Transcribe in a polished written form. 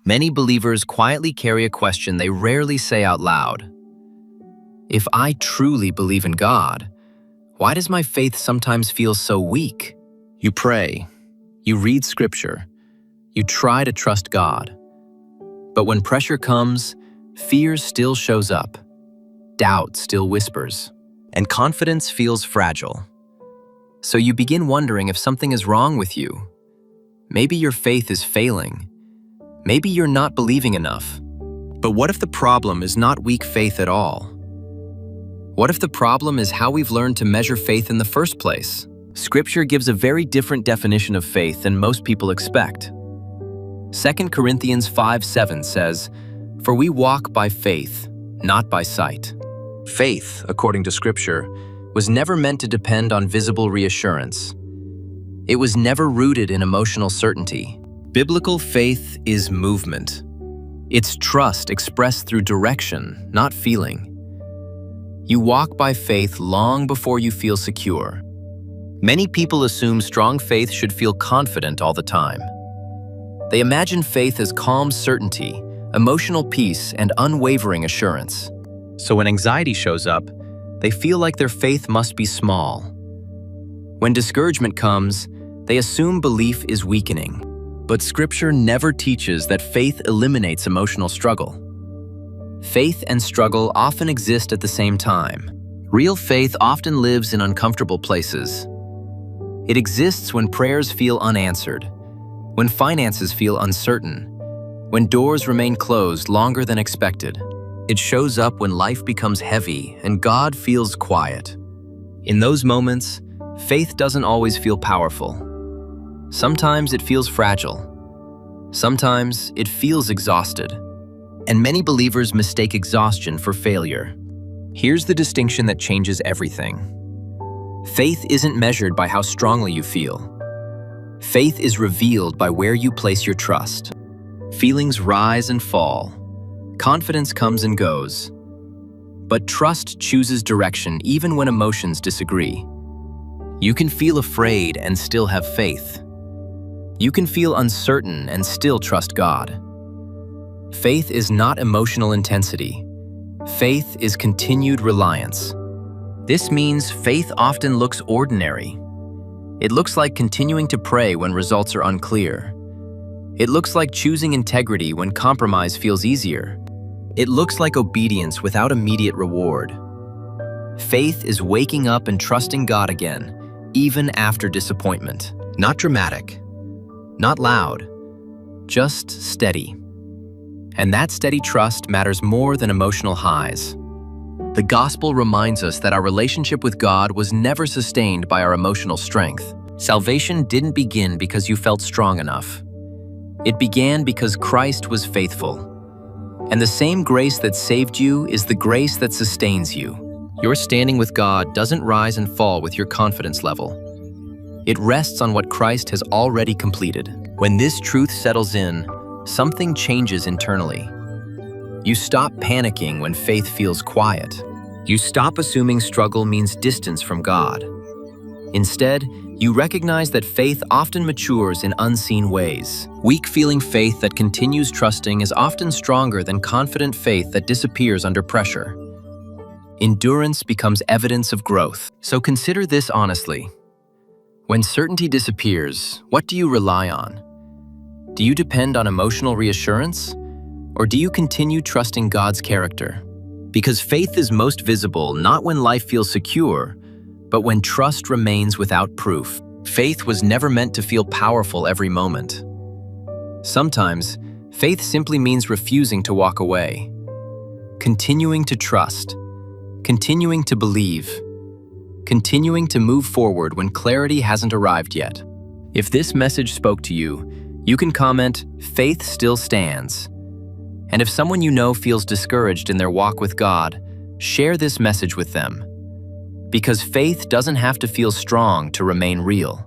Many believers quietly carry a question they rarely say out loud. If I truly believe in God, why does my faith sometimes feel so weak? You pray, you read scripture, you try to trust God. But when pressure comes, fear still shows up, doubt still whispers, and confidence feels fragile. So you begin wondering if something is wrong with you. Maybe your faith is failing. Maybe you're not believing enough. But what if the problem is not weak faith at all? What if the problem is how we've learned to measure faith in the first place? Scripture gives a very different definition of faith than most people expect. 2 Corinthians 5:7 says, "For we walk by faith, not by sight." Faith, according to Scripture, was never meant to depend on visible reassurance. It was never rooted in emotional certainty. Biblical faith is movement. It's trust expressed through direction, not feeling. You walk by faith long before you feel secure. Many people assume strong faith should feel confident all the time. They imagine faith as calm certainty, emotional peace, and unwavering assurance. So when anxiety shows up, they feel like their faith must be small. When discouragement comes, they assume belief is weakening. But Scripture never teaches that faith eliminates emotional struggle. Faith and struggle often exist at the same time. Real faith often lives in uncomfortable places. It exists when prayers feel unanswered, when finances feel uncertain, when doors remain closed longer than expected. It shows up when life becomes heavy and God feels quiet. In those moments, faith doesn't always feel powerful. Sometimes it feels fragile. Sometimes it feels exhausted. And many believers mistake exhaustion for failure. Here's the distinction that changes everything. Faith isn't measured by how strongly you feel. Faith is revealed by where you place your trust. Feelings rise and fall. Confidence comes and goes. But trust chooses direction even when emotions disagree. You can feel afraid and still have faith. You can feel uncertain and still trust God. Faith is not emotional intensity. Faith is continued reliance. This means faith often looks ordinary. It looks like continuing to pray when results are unclear. It looks like choosing integrity when compromise feels easier. It looks like obedience without immediate reward. Faith is waking up and trusting God again, even after disappointment. Not dramatic, not loud, just steady. And that steady trust matters more than emotional highs. The gospel reminds us that our relationship with God was never sustained by our emotional strength. Salvation didn't begin because you felt strong enough. It began because Christ was faithful. And the same grace that saved you is the grace that sustains you. Your standing with God doesn't rise and fall with your confidence level. It rests on what Christ has already completed. When this truth settles in, something changes internally. You stop panicking when faith feels quiet. You stop assuming struggle means distance from God. Instead, you recognize that faith often matures in unseen ways. Weak-feeling faith that continues trusting is often stronger than confident faith that disappears under pressure. Endurance becomes evidence of growth. So consider this honestly. When certainty disappears, what do you rely on? Do you depend on emotional reassurance? Or do you continue trusting God's character? Because faith is most visible not when life feels secure, but when trust remains without proof. Faith was never meant to feel powerful every moment. Sometimes, faith simply means refusing to walk away, continuing to trust, continuing to believe, continuing to move forward when clarity hasn't arrived yet. If this message spoke to you, you can comment, "Faith still stands." And if someone you know feels discouraged in their walk with God, share this message with them. Because faith doesn't have to feel strong to remain real.